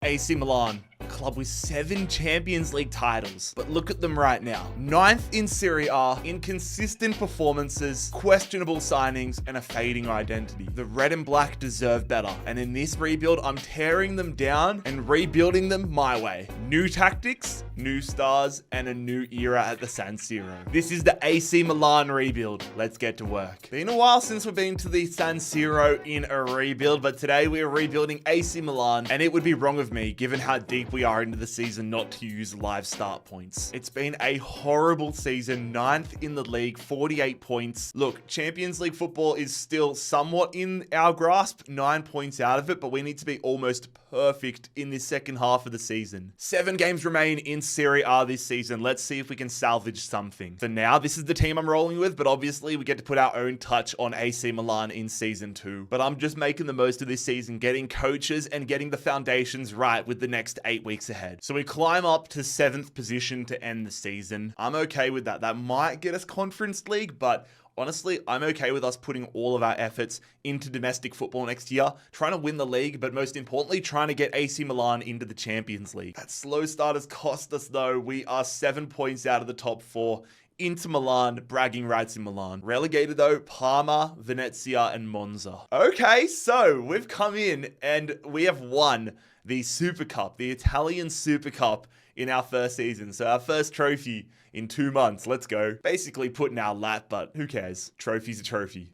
AC Milan, a club with 7 Champions League titles. But look at them right now. 9th in Serie A, inconsistent performances, questionable signings, and a fading identity. The red and black deserve better. And in this rebuild, I'm tearing them down and rebuilding them my way. New tactics, new stars, and a new era at the San Siro. This is the AC Milan rebuild. Let's get to work. Been a while since we've been to the San Siro in a rebuild, but today we are rebuilding AC Milan, and it would be wrong of me, given how deep we are into the season, not to use live start points. It's been a horrible season, 9th in the league, 48 points. Look, Champions League football is still somewhat in our grasp, 9 points out of it, but we need to be almost perfect in this second half of the season. 7 games remain in Serie A this season. Let's see if we can salvage something. For now, this is the team I'm rolling with, but obviously we get to put our own touch on AC Milan in season 2. But I'm just making the most of this season, getting coaches and getting the foundations right with the next 8 weeks ahead. So we climb up to 7th position to end the season. I'm okay with that. That might get us Conference League, but honestly, I'm okay with us putting all of our efforts into domestic football next year, trying to win the league, but most importantly, trying to get AC Milan into the Champions League. That slow start has cost us though. We are 7 points out of the top 4. Into Milan, bragging rights in Milan. Relegated though, Parma, Venezia, and Monza. Okay, so we've come in and we have won the Super Cup, the Italian Super Cup in our first season. So our first trophy in 2 months. Let's go. Basically put in our lap, but who cares? Trophy's a trophy.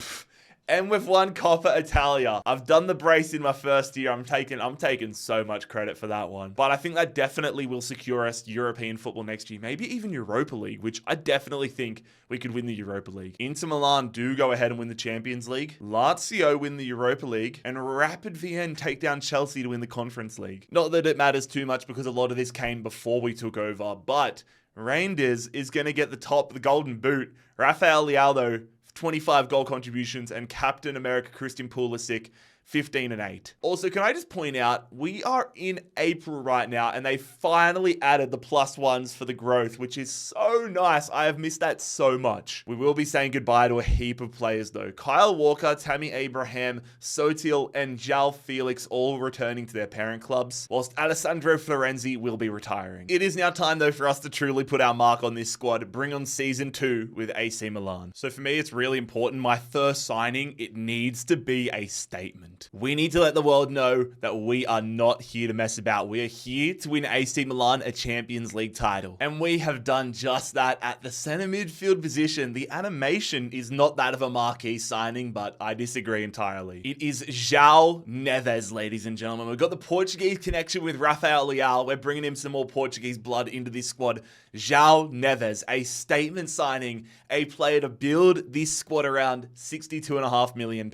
And we've won Coppa Italia. I've done the brace in my first year. I'm taking so much credit for that one. But I think that definitely will secure us European football next year. Maybe even Europa League, which I definitely think we could win the Europa League. Inter Milan do go ahead and win the Champions League. Lazio win the Europa League. And Rapid Vienna take down Chelsea to win the Conference League. Not that it matters too much because a lot of this came before we took over, but Rangers is going to get the golden boot. Rafael Leao, though, 25 goal contributions, and Captain America Christian Pulisic, 15 and 8. Also, can I just point out, we are in April right now, and they finally added the +1s for the growth, which is so nice. I have missed that so much. We will be saying goodbye to a heap of players, though. Kyle Walker, Tammy Abraham, Sotil, and João Felix all returning to their parent clubs, whilst Alessandro Florenzi will be retiring. It is now time, though, for us to truly put our mark on this squad, bring on Season 2 with AC Milan. So for me, it's really important. My first signing, it needs to be a statement. We need to let the world know that we are not here to mess about. We are here to win AC Milan a Champions League title. And we have done just that at the center midfield position. The animation is not that of a marquee signing, but I disagree entirely. It is João Neves, ladies and gentlemen. We've got the Portuguese connection with Rafael Leao. We're bringing him some more Portuguese blood into this squad. João Neves, a statement signing, a player to build this squad around £62.5 million.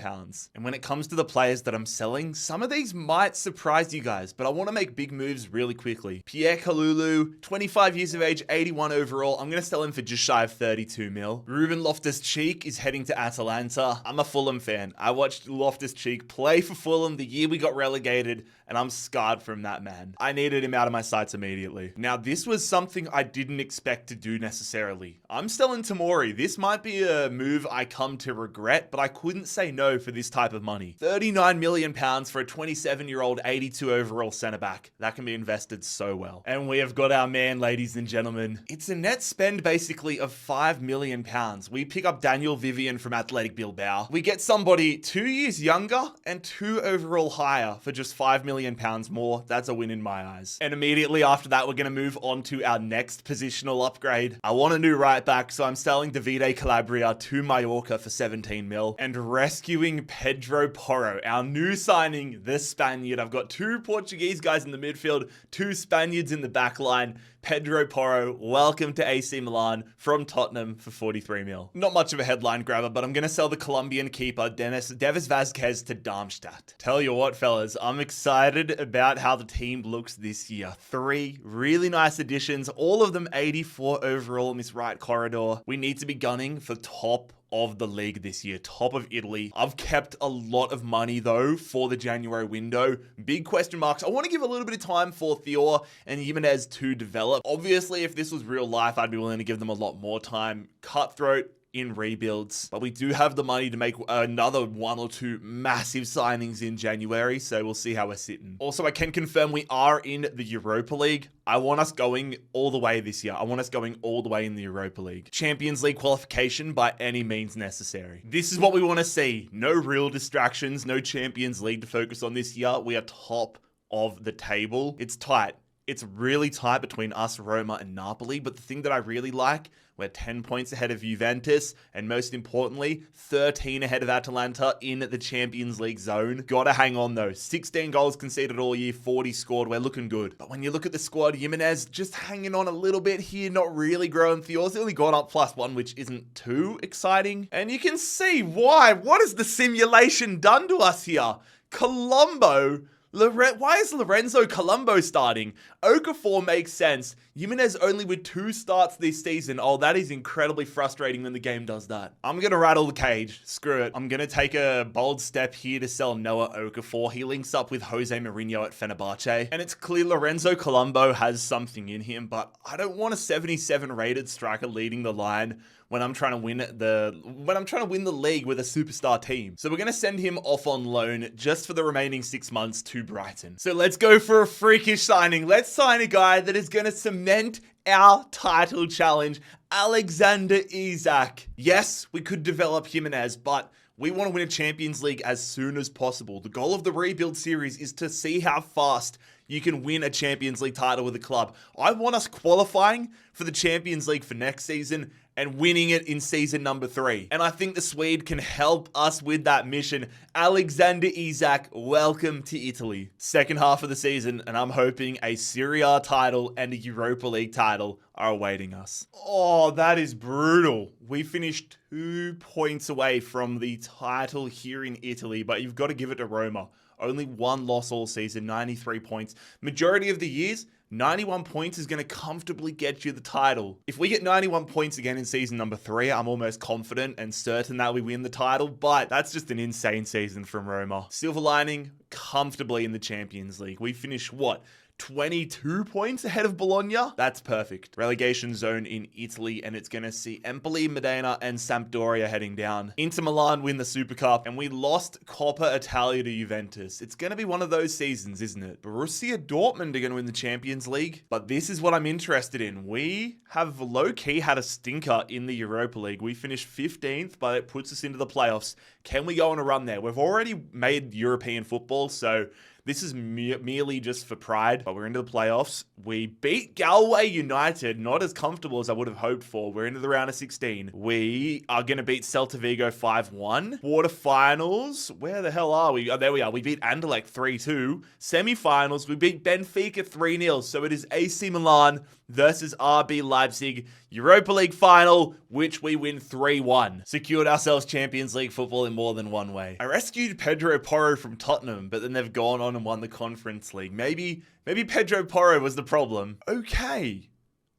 And when it comes to the players that I'm selling, some of these might surprise you guys, but I want to make big moves really quickly. Pierre Kalulu, 25 years of age, 81 overall. I'm going to sell him for just shy of 32 mil. Ruben Loftus-Cheek is heading to Atalanta. I'm a Fulham fan. I watched Loftus-Cheek play for Fulham the year we got relegated, and I'm scarred from that man. I needed him out of my sights immediately. Now, this was something I didn't expect to do necessarily. I'm selling Tomori. This might be a move I come to regret, but I couldn't say no for this type of money. £39 million for a 27-year-old 82 overall centre-back. That can be invested so well. And we have got our man, ladies and gentlemen. It's a net spend basically of £5 million. We pick up Daniel Vivian from Athletic Bilbao. We get somebody 2 years younger and 2 overall higher for just £5 million more. That's a win in my eyes. And immediately after that, we're going to move on to our next positional upgrade. I want a new right back, so I'm selling Davide Calabria to Mallorca for 17 mil and rescuing Pedro Porro, our new signing, the Spaniard. I've got 2 Portuguese guys in the midfield, 2 Spaniards in the back line. Pedro Porro, welcome to AC Milan from Tottenham for 43 mil. Not much of a headline grabber, but I'm going to sell the Colombian keeper, Devis Vazquez, to Darmstadt. Tell you what, fellas, I'm excited about how the team looks this year. 3 really nice additions, all of them 84 overall in this right corridor. We need to be gunning for top of the league this year, top of Italy. I've kept a lot of money though for the January window. Big question marks. I want to give a little bit of time for Thior and Jimenez to develop. Obviously, if this was real life, I'd be willing to give them a lot more time. Cutthroat, in rebuilds, but we do have the money to make another 1 or 2 massive signings in January, so we'll see how we're sitting. Also, I can confirm we are in the Europa League. I want us going all the way this year. I want us going all the way in the Europa League. Champions League qualification by any means necessary. This is what we want to see. No real distractions, no Champions League to focus on this year. We are top of the table. It's tight. It's really tight between us, Roma, and Napoli, but the thing that I really like, we're 10 points ahead of Juventus, and most importantly, 13 ahead of Atalanta in the Champions League zone. Gotta hang on though. 16 goals conceded all year, 40 scored. We're looking good. But when you look at the squad, Jimenez just hanging on a little bit here, not really growing. Theo's only got up +1, which isn't too exciting. And you can see why. What has the simulation done to us here? Colombo. Why is Lorenzo Colombo starting? Okafor makes sense. Jimenez only with 2 starts this season. Oh, that is incredibly frustrating when the game does that. I'm going to rattle the cage. Screw it. I'm going to take a bold step here to sell Noah Okafor. He links up with Jose Mourinho at Fenerbahce. And it's clear Lorenzo Colombo has something in him, but I don't want a 77 rated striker leading the line when I'm trying to win the league with a superstar team. So we're going to send him off on loan just for the remaining 6 months to Brighton. So let's go for a freakish signing. Let's sign a guy that is going to cement our title challenge, Alexander Isak. Yes, we could develop Jimenez, but we want to win a Champions League as soon as possible. The goal of the rebuild series is to see how fast you can win a Champions League title with a club. I want us qualifying for the Champions League for next season and winning it in season number 3. And I think the Swede can help us with that mission. Alexander Isak, welcome to Italy. Second half of the season, and I'm hoping a Serie A title and a Europa League title are awaiting us. Oh, that is brutal. We finished 2 points away from the title here in Italy, but you've got to give it to Roma. Only 1 loss all season, 93 points. Majority of the years, 91 points is going to comfortably get you the title. If we get 91 points again in season number 3, I'm almost confident and certain that we win the title, but that's just an insane season from Roma. Silver lining, comfortably in the Champions League. We finished, what, 22 points ahead of Bologna? That's perfect. Relegation zone in Italy, and it's going to see Empoli, Modena, and Sampdoria heading down. Inter Milan win the Super Cup, and we lost Coppa Italia to Juventus. It's going to be one of those seasons, isn't it? Borussia Dortmund are going to win the Champions League, but this is what I'm interested in. We have low-key had a stinker in the Europa League. We finished 15th, but it puts us into the playoffs. Can we go on a run there? We've already made European football, so this is merely just for pride, but we're into the playoffs. We beat Galway United, not as comfortable as I would have hoped for. We're into the round of 16. We are going to beat Celta Vigo 5-1. Quarterfinals, where the hell are we? Oh, there we are. We beat Anderlecht 3-2. Semifinals, we beat Benfica 3-0. So it is AC Milan versus RB Leipzig. Europa League final, which we win 3-1. Secured ourselves Champions League football in more than one way. I rescued Pedro Porro from Tottenham, but then they've gone on and won the Conference League. Maybe Pedro Porro was the problem. Okay.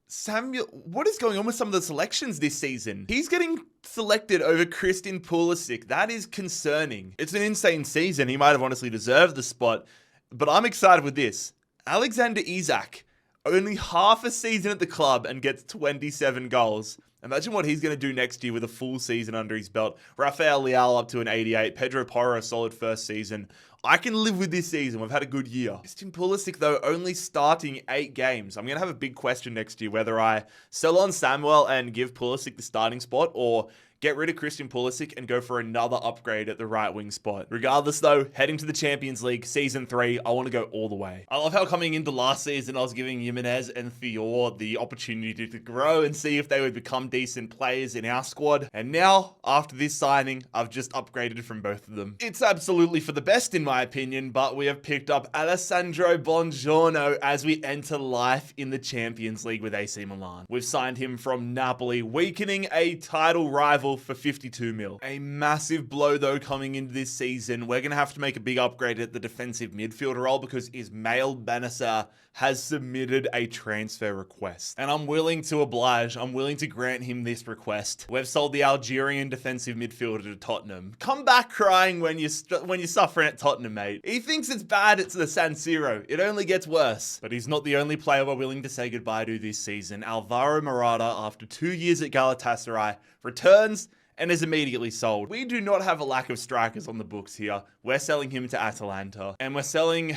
Samuel, what is going on with some of the selections this season? He's getting selected over Christian Pulisic. That is concerning. It's an insane season. He might have honestly deserved the spot, but I'm excited with this. Alexander Isak, only half a season at the club and gets 27 goals. Imagine what he's going to do next year with a full season under his belt. Rafael Leao up to an 88. Pedro Porro, solid first season. I can live with this season. We've had a good year. Christian Pulisic, though, only starting 8 games. I'm going to have a big question next year whether I sell on Samuel and give Pulisic the starting spot or get rid of Christian Pulisic and go for another upgrade at the right wing spot. Regardless, though, heading to the Champions League, Season 3, I want to go all the way. I love how coming into last season, I was giving Jimenez and Theo the opportunity to grow and see if they would become decent players in our squad. And now, after this signing, I've just upgraded from both of them. It's absolutely for the best, in my opinion, but we have picked up Alessandro Buongiorno as we enter life in the Champions League with AC Milan. We've signed him from Napoli, weakening a title rival for 52 mil. A massive blow though coming into this season. We're going to have to make a big upgrade at the defensive midfielder role because Ismail Bennacer has submitted a transfer request. And I'm willing to oblige. I'm willing to grant him this request. We've sold the Algerian defensive midfielder to Tottenham. Come back crying when you're suffering at Tottenham, mate. He thinks it's bad it's the San Siro. It only gets worse. But he's not the only player we're willing to say goodbye to this season. Alvaro Morata, after 2 years at Galatasaray, returns and is immediately sold. We do not have a lack of strikers on the books here. We're selling him to Atalanta, and we're selling,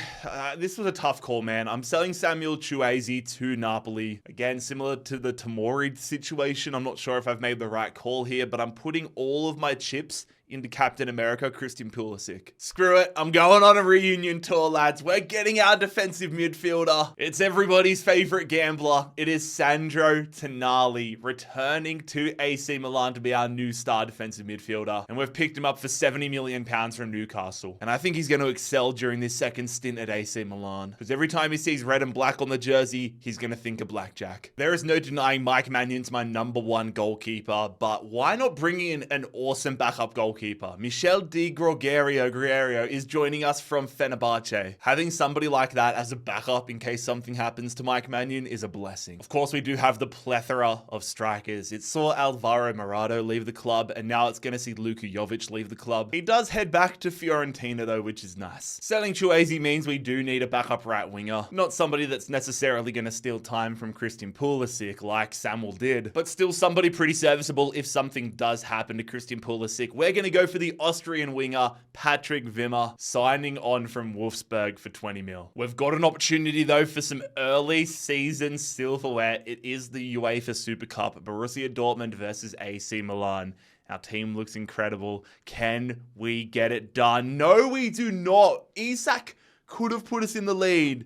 this was a tough call, man. I'm selling Samuel Chukwueze to Napoli. Again, similar to the Tomori situation. I'm not sure if I've made the right call here, but I'm putting all of my chips into Captain America, Christian Pulisic. Screw it, I'm going on a reunion tour, lads. We're getting our defensive midfielder. It's everybody's favorite gambler. It is Sandro Tonali, returning to AC Milan to be our new star defensive midfielder. And we've picked him up for £70 million from Newcastle. And I think he's going to excel during this second stint at AC Milan, because every time he sees red and black on the jersey, he's going to think of blackjack. There is no denying Mike Magnion's my #1 goalkeeper, but why not bring in an awesome backup goalkeeper? Michel Di Gregorio is joining us from Fenerbahce. Having somebody like that as a backup in case something happens to Mike Maignan is a blessing. Of course, we do have the plethora of strikers. It saw Alvaro Morata leave the club, and now it's going to see Luka Jovic leave the club. He does head back to Fiorentina though, which is nice. Selling Chukwueze means we do need a backup right winger. Not somebody that's necessarily going to steal time from Christian Pulisic like Samuel did, but still somebody pretty serviceable if something does happen to Christian Pulisic. We're going to go for the Austrian winger, Patrick Wimmer, signing on from Wolfsburg for 20 mil. We've got an opportunity though for some early season silverware. It is the UEFA Super Cup, Borussia Dortmund versus AC Milan. Our team looks incredible. Can we get it done? No, we do not. Isak could have put us in the lead,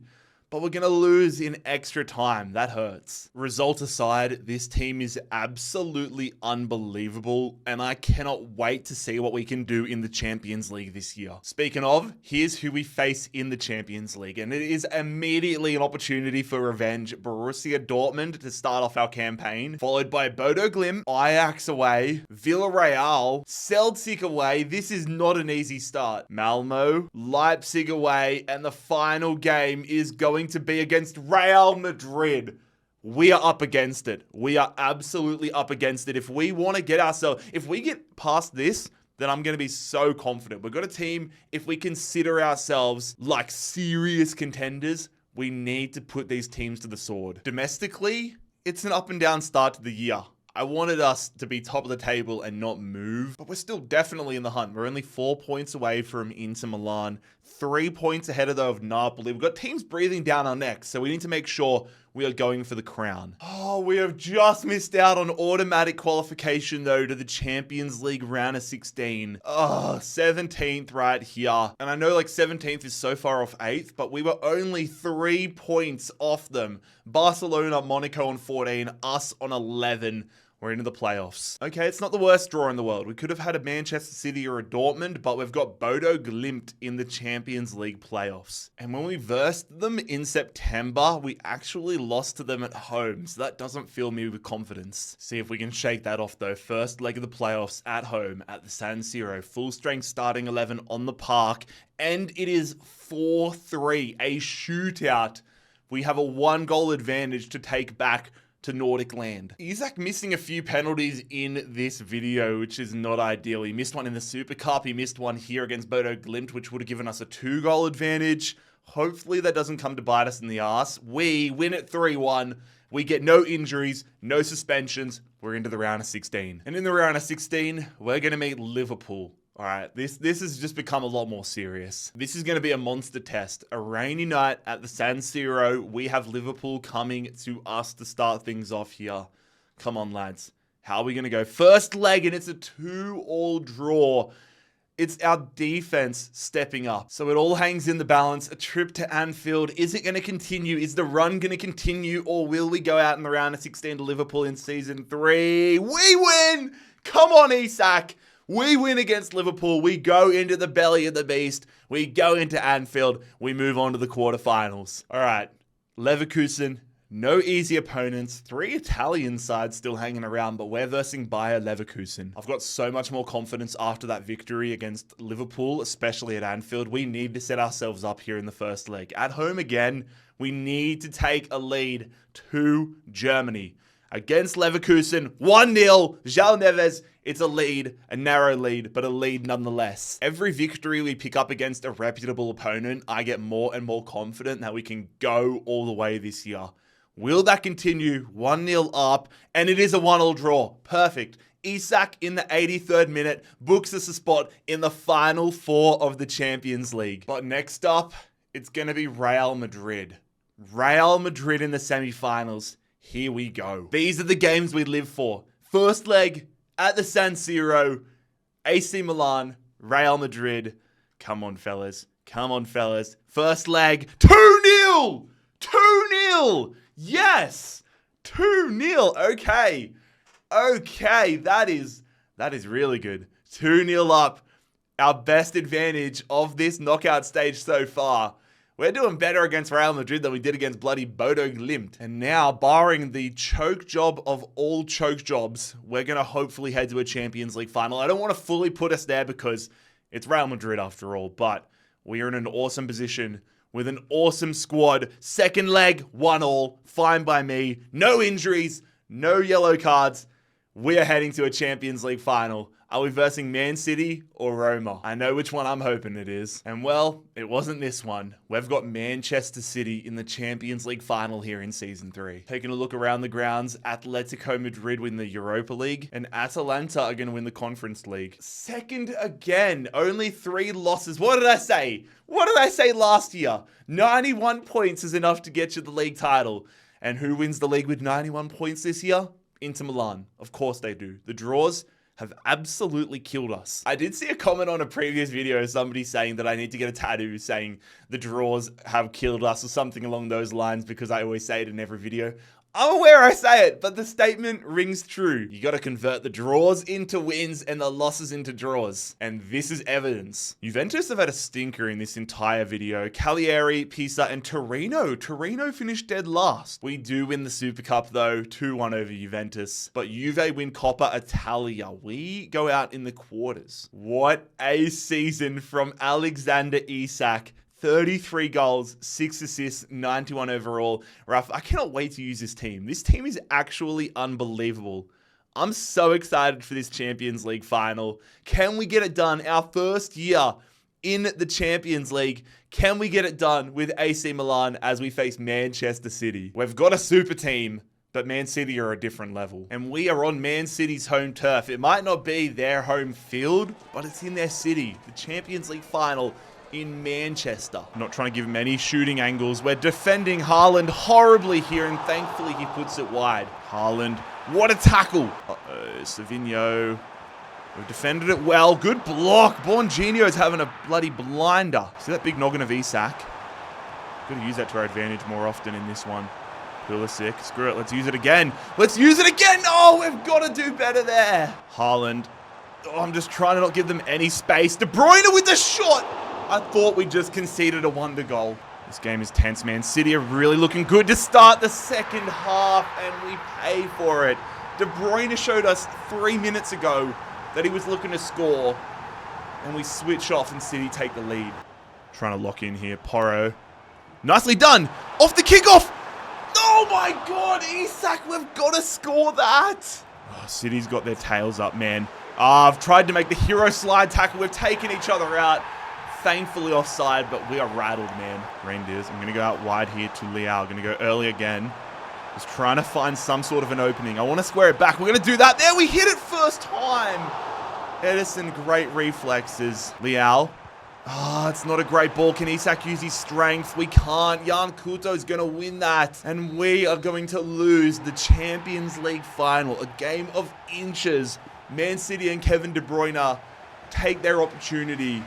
but we're going to lose in extra time. That hurts. Result aside, this team is absolutely unbelievable, and I cannot wait to see what we can do in the Champions League this year. Speaking of, here's who we face in the Champions League, and it is immediately an opportunity for revenge. Borussia Dortmund to start off our campaign, followed by Bodo Glimt, Ajax away, Villarreal, Celtic away. This is not an easy start. Malmo, Leipzig away, and the final game is going to be against Real Madrid. We are up against it. We are absolutely up against it. If we want to get ourselves, if we get past this, then I'm going to be so confident. We've got a team, if we consider ourselves like serious contenders, we need to put these teams to the sword. Domestically, it's an up and down start to the year. I wanted us to be top of the table and not move, but we're still definitely in the hunt. We're only 4 points away from Inter Milan, 3 points ahead of Napoli. We've got teams breathing down our necks, so we need to make sure we are going for the crown. Oh, we have just missed out on automatic qualification though to the Champions League round of 16. Oh, 17th right here. And I know like 17th is so far off 8th, but we were only 3 points off them. Barcelona, Monaco on 14, us on 11. We're into the playoffs. Okay, it's not the worst draw in the world. We could have had a Manchester City or a Dortmund, but we've got Bodo Glimt in the Champions League playoffs. And when we versed them in September, we actually lost to them at home. So that doesn't fill me with confidence. See if we can shake that off though. First leg of the playoffs at home at the San Siro. Full strength starting 11 on the park. And it is 4-3, a shootout. We have a 1-goal advantage to take back to Nordic land. Isak missing a few penalties in this video, which is not ideal. He missed one in the Super Cup. He missed one here against Bodo Glimt, which would have given us a 2-goal advantage. Hopefully that doesn't come to bite us in the ass. We win at 3-1. We get no injuries, no suspensions. We're into the round of 16. And in the round of 16, we're going to meet Liverpool. All right, this has just become a lot more serious. This is going to be a monster test. A rainy night at the San Siro. We have Liverpool coming to us to start things off here. Come on, lads. How are we going to go? First leg, and it's a 2-all draw. It's our defense stepping up. So it all hangs in the balance. A trip to Anfield. Is it going to continue? Is the run going to continue? Or will we go out in the round of 16 to Liverpool in season 3? We win! Come on, Isak. We win against Liverpool. We go into the belly of the beast. We go into Anfield. We move on to the quarterfinals. All right. Leverkusen, no easy opponents. 3 Italian sides still hanging around, but we're versing Bayer Leverkusen. I've got so much more confidence after that victory against Liverpool, especially at Anfield. We need to set ourselves up here in the first leg. At home again, we need to take a lead to Germany. Against Leverkusen, 1-0, João Neves. It's a lead, a narrow lead, but a lead nonetheless. Every victory we pick up against a reputable opponent, I get more and more confident that we can go all the way this year. Will that continue? 1-0 up, and it is a 1-1 draw. Perfect. Isak in the 83rd minute books us a spot in the final 4 of the Champions League. But next up, it's going to be Real Madrid. Real Madrid in the semifinals. Here we go. These are the games we live for. First leg at the San Siro, AC Milan, Real Madrid. Come on, fellas. Come on, fellas. First leg, 2-0! 2-0! Yes! 2-0. Okay. Okay, that is really good. 2-0 up. Our best advantage of this knockout stage so far. We're doing better against Real Madrid than we did against bloody Bodo Glimt. And now, barring the choke job of all choke jobs, we're going to hopefully head to a Champions League final. I don't want to fully put us there because it's Real Madrid after all, but we are in an awesome position with an awesome squad. Second leg, 1-1. Fine by me. No injuries, no yellow cards. We are heading to a Champions League final. Are we versing Man City or Roma? I know which one I'm hoping it is. And well, it wasn't this one. We've got Manchester City in the Champions League final here in Season 3. Taking a look around the grounds, Atletico Madrid win the Europa League, and Atalanta are going to win the Conference League. Second again, only 3 losses. What did I say? What did I say last year? 91 points is enough to get you the league title. And who wins the league with 91 points this year? Inter Milan. Of course they do. The draws have absolutely killed us. I did see a comment on a previous video, somebody saying that I need to get a tattoo saying the draws have killed us or something along those lines because I always say it in every video. I'm aware I say it, but the statement rings true. You got to convert the draws into wins and the losses into draws. And this is evidence. Juventus have had a stinker in this entire video. Cagliari, Pisa, and Torino. Torino finished dead last. We do win the Super Cup though, 2-1 over Juventus. But Juve win Coppa Italia. We go out in the quarters. What a season from Alexander Isak. 33 goals, 6 assists, 91 overall. Raf, I cannot wait to use this team. This team is actually unbelievable. I'm so excited for this Champions League final. Can we get it done? Our first year in the Champions League. Can we get it done with AC Milan as we face Manchester City? We've got a super team, but Man City are a different level. And we are on Man City's home turf. It might not be their home field, but it's in their city. The Champions League final in Manchester. I'm not trying to give him any shooting angles. We're defending Haaland horribly here, and thankfully he puts it wide. Haaland, what a tackle. Savinho. We've defended it well. Good block. Bonginho's having a bloody blinder. See that big noggin of Isak? Got to use that to our advantage more often in this one. Pulisic. Screw it. Let's use it again. Let's use it again. Oh, we've got to do better there. Haaland. Oh, I'm just trying to not give them any space. De Bruyne with the shot. I thought we just conceded a wonder goal. This game is tense, man. City are really looking good to start the second half, and we pay for it. De Bruyne showed us 3 minutes ago that he was looking to score, and we switch off and City take the lead. Trying to lock in here. Porro. Nicely done. Off the kickoff. Oh my God, Isak, we've got to score that. Oh, City's got their tails up, man. I've tried to make the hero slide tackle. We've taken each other out. Thankfully offside, but we are rattled, man. Reindeers. I'm going to go out wide here to Leao. Going to go early again. Just trying to find some sort of an opening. I want to square it back. We're going to do that. There, we hit it first time. Edison, great reflexes. Leao. Ah, it's not a great ball. Can Isak use his strength? We can't. Jan Couto is going to win that. And we are going to lose the Champions League final. A game of inches. Man City and Kevin De Bruyne take their opportunity.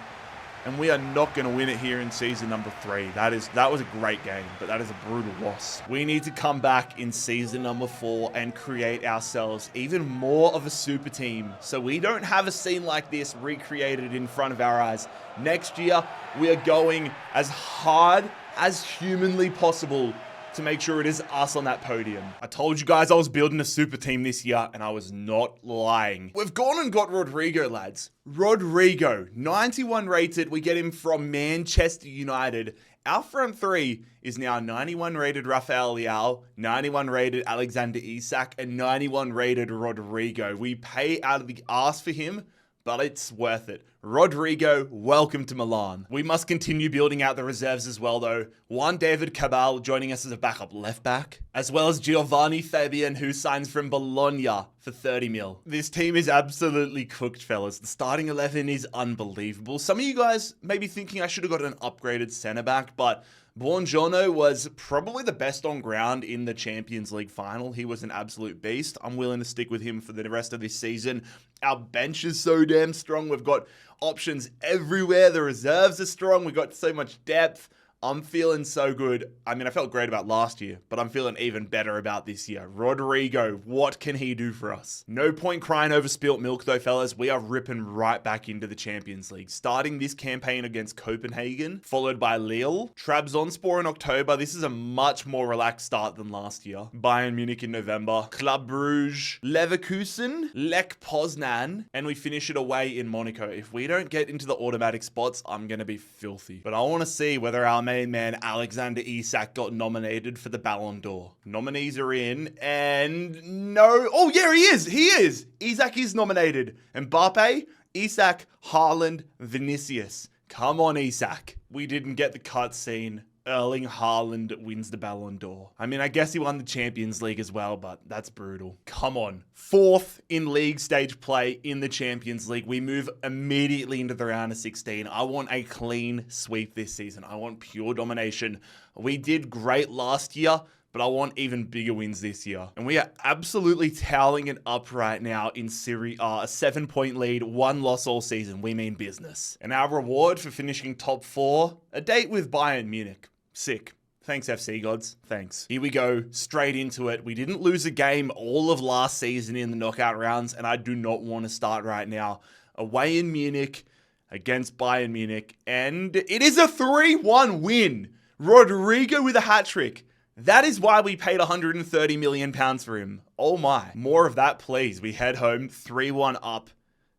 And we are not going to win it here in season number 3. That was a great game, but that is a brutal loss. We need to come back in season number 4 and create ourselves even more of a super team so we don't have a scene like this recreated in front of our eyes. Next year, we are going as hard as humanly possible to make sure it is us on that podium. I told you guys I was building a super team this year, and I was not lying. We've gone and got Rodrigo, lads. Rodrigo, 91 rated. We get him from Manchester United. Our front 3 is now 91 rated Rafael Leao, 91 rated Alexander Isak, and 91 rated Rodrigo. We pay out of the arse for him, but it's worth it. Rodrigo, welcome to Milan. We must continue building out the reserves as well, though. Juan David Cabal joining us as a backup left back, as well as Giovanni Fabian, who signs from Bologna for 30 mil. This team is absolutely cooked, fellas. The starting 11 is unbelievable. Some of you guys may be thinking I should have got an upgraded centre back, but Buongiorno was probably the best on ground in the Champions League final. He was an absolute beast. I'm willing to stick with him for the rest of this season. Our bench is so damn strong. We've got options everywhere. The reserves are strong. We've got so much depth. I'm feeling so good. I mean, I felt great about last year, but I'm feeling even better about this year. Rodrigo, what can he do for us? No point crying over spilt milk though, fellas. We are ripping right back into the Champions League. Starting this campaign against Copenhagen, followed by Lille, Trabzonspor in October. This is a much more relaxed start than last year. Bayern Munich in November, Club Brugge, Leverkusen, Lech Poznan, and we finish it away in Monaco. If we don't get into the automatic spots, I'm going to be filthy. But I want to see whether our main man Alexander Isak got nominated for the Ballon d'Or. Nominees are in, and no. Oh, yeah, he is. He is. Isak is nominated. Mbappe, Isak, Haaland, Vinicius. Come on, Isak. We didn't get the cutscene. Erling Haaland wins the Ballon d'Or. I mean, I guess he won the Champions League as well, but that's brutal. Come on. 4th in league stage play in the Champions League. We move immediately into the round of 16. I want a clean sweep this season. I want pure domination. We did great last year, but I want even bigger wins this year. And we are absolutely toweling it up right now in Serie A. A 7-point lead, 1 loss all season. We mean business. And our reward for finishing top 4, a date with Bayern Munich. Sick. Thanks, FC gods. Thanks. Here we go, straight into it. We didn't lose a game all of last season in the knockout rounds, and I do not want to start right now. Away in Munich against Bayern Munich, and it is a 3-1 win. Rodrigo with a hat-trick. That is why we paid £130 million for him. Oh my. More of that, please. We head home, 3-1 up.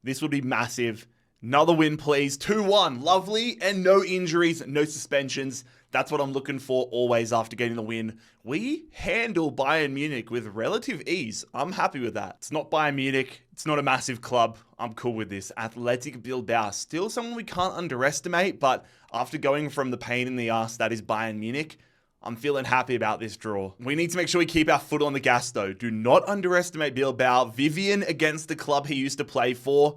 This would be massive. Another win, please. 2-1. Lovely. And no injuries, no suspensions. That's what I'm looking for always after getting the win. We handle Bayern Munich with relative ease. I'm happy with that. It's not Bayern Munich. It's not a massive club. I'm cool with this. Athletic Bilbao. Still someone we can't underestimate, but after going from the pain in the ass that is Bayern Munich, I'm feeling happy about this draw. We need to make sure we keep our foot on the gas though. Do not underestimate Bilbao. Vivian against the club he used to play for.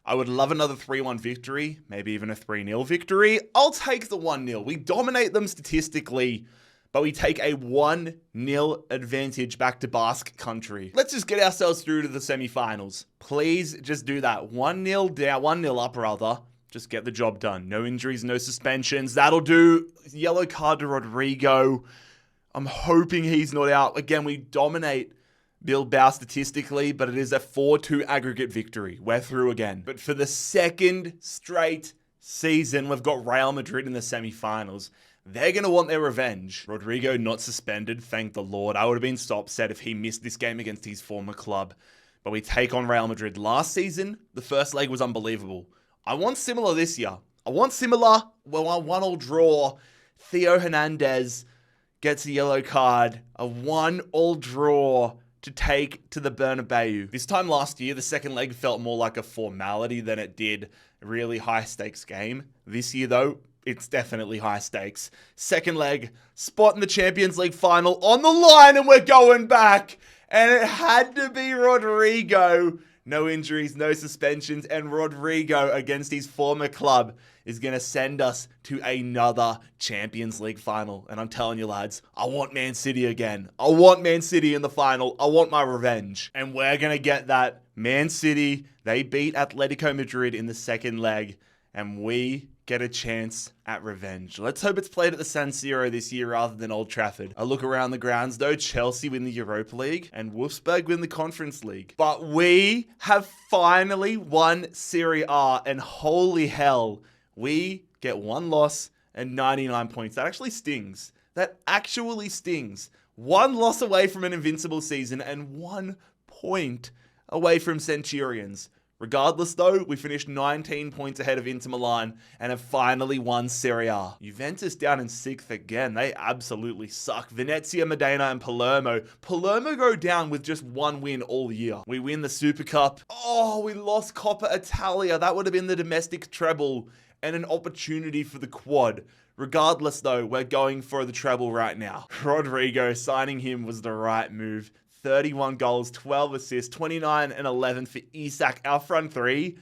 I would love another 3-1 victory, maybe even a 3-0 victory. I'll take the 1-0. We dominate them statistically, but we take a 1-0 advantage back to Basque country. Let's just get ourselves through to the semifinals. Please just do that. 1-0 down, 1-0 up rather. Just get the job done. No injuries, no suspensions. That'll do. Yellow card to Rodrigo. I'm hoping he's not out. Again, we dominate Bilbao statistically, but it is a 4-2 aggregate victory. We're through again. But for the second straight season, we've got Real Madrid in the semifinals. They're going to want their revenge. Rodrigo not suspended, thank the Lord. I would have been so upset if he missed this game against his former club. But we take on Real Madrid. Last season, the first leg was unbelievable. I want similar this year. I want similar. Well, a 1-1 draw. Theo Hernandez gets a yellow card. A 1-1 draw to take to the Bernabeu. This time last year, the second leg felt more like a formality than it did a really high stakes game. This year though, it's definitely high stakes. Second leg, spot in the Champions League final on the line, and we're going back. And it had to be Rodrigo. No injuries, no suspensions, and Rodrigo against his former club is going to send us to another Champions League final. And I'm telling you, lads, I want Man City again. I want Man City in the final. I want my revenge. And we're going to get that. Man City, they beat Atletico Madrid in the second leg, and we get a chance at revenge. Let's hope it's played at the San Siro this year rather than Old Trafford. A look around the grounds though, Chelsea win the Europa League and Wolfsburg win the Conference League. But we have finally won Serie A, and holy hell, we get 1 loss and 99 points. That actually stings. That actually stings. 1 loss away from an invincible season and 1 point away from Centurions. Regardless though, we finished 19 points ahead of Inter Milan and have finally won Serie A. Juventus down in 6th again. They absolutely suck. Venezia, Modena and Palermo. Palermo go down with just one win all year. We win the Super Cup. Oh, we lost Coppa Italia. That would have been the domestic treble and an opportunity for the quad. Regardless though, we're going for the treble right now. Rodrigo, signing him was the right move. 31 goals, 12 assists, 29 and 11 for Isak. Our front three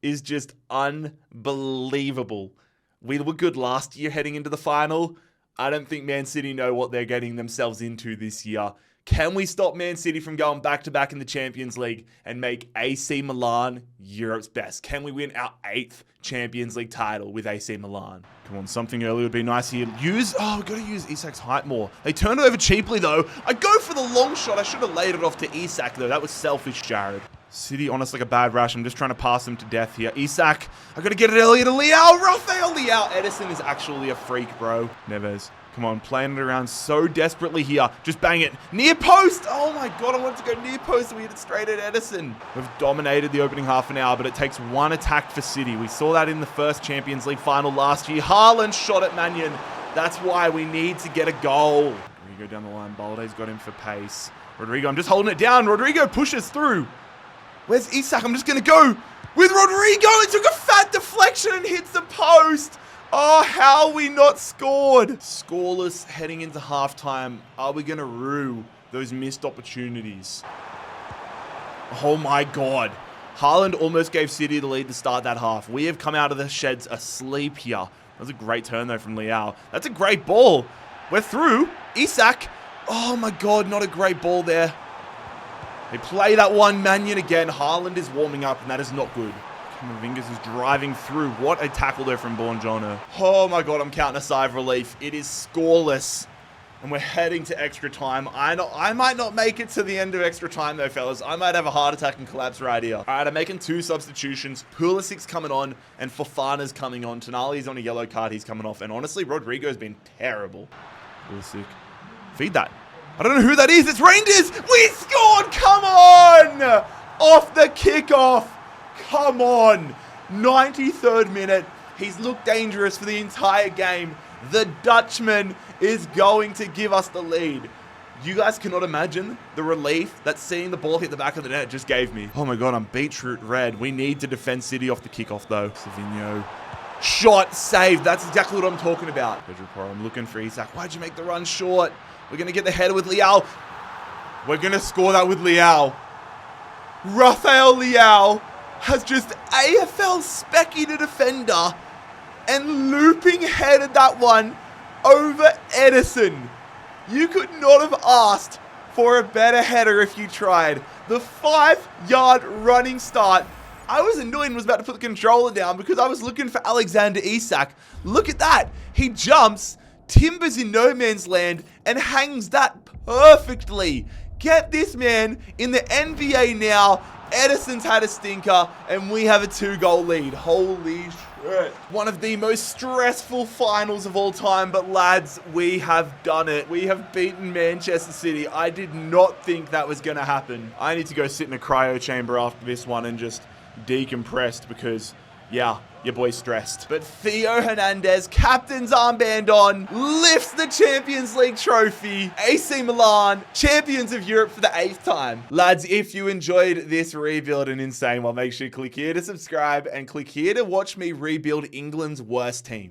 is just unbelievable. We were good last year heading into the final. I don't think Man City know what they're getting themselves into this year. Can we stop Man City from going back-to-back in the Champions League and make AC Milan Europe's best? Can we win our 8th Champions League title with AC Milan? Come on, something early would be nice here. We've got to use Isak's height more. They turned it over cheaply, though. I go for the long shot. I should have laid it off to Isak, though. That was selfish, Jared. City on us like a bad rash. I'm just trying to pass them to death here. Isak, I got to get it earlier to Leao. Rafael Leao. Edison is actually a freak, bro. Neves. Come on, playing it around so desperately here. Just bang it. Near post. Oh my God, I wanted to go near post. We hit it straight at Edison. We've dominated the opening half an hour, but it takes one attack for City. We saw that in the first Champions League final last year. Haaland shot at Mannion. That's why we need to get a goal. Rodrigo down the line. Balde's got him for pace. Rodrigo, I'm just holding it down. Rodrigo pushes through. Where's Isak? I'm just going to go with Rodrigo. It took a fat deflection and hits the post. Oh, how are we not scored? Scoreless heading into halftime. Are we going to rue those missed opportunities? Oh my God. Haaland almost gave City the lead to start that half. We have come out of the sheds asleep here. That was a great turn though from Leao. That's a great ball. We're through. Isak. Oh my God, not a great ball there. They play that one. Mannion again. Haaland is warming up and that is not good. Vingas is driving through. What a tackle there from Buongiorno. Oh my God, I'm counting a sigh of relief. It is scoreless. And we're heading to extra time. I might not make it to the end of extra time though, fellas. I might have a heart attack and collapse right here. All right, I'm making 2 substitutions. Pulisic's coming on and Fofana's coming on. Tonali's on a yellow card. He's coming off. And honestly, Rodrigo's been terrible. Pulisic. Feed that. I don't know who that is. It's Rangers. We scored. Come on. Off the kickoff. Come on. 93rd minute. He's looked dangerous for the entire game. The Dutchman is going to give us the lead. You guys cannot imagine the relief that seeing the ball hit the back of the net just gave me. Oh my God, I'm beetroot red. We need to defend City off the kickoff though. Savinho. Shot saved. That's exactly what I'm talking about. I'm looking for Isak. Why'd you make the run short? We're going to get the header with Leao. We're going to score that with Leao. Rafael Leao has just AFL specced a defender and looping headed that one over Edison. You could not have asked for a better header if you tried. The 5-yard running start. I was annoyed and was about to put the controller down because I was looking for Alexander Isak. Look at that. He jumps, timbers in no man's land, and hangs that perfectly. Get this man in the NBA now. Edison's had a stinker, and we have a 2-goal lead. Holy shit. One of the most stressful finals of all time, but lads, we have done it. We have beaten Manchester City. I did not think that was going to happen. I need to go sit in a cryo chamber after this one and just decompress because, yeah, your boy's stressed. But Theo Hernandez, captain's armband on, lifts the Champions League trophy. AC Milan, champions of Europe for the 8th time. Lads, if you enjoyed this rebuild and insane, well, make sure you click here to subscribe and click here to watch me rebuild England's worst team.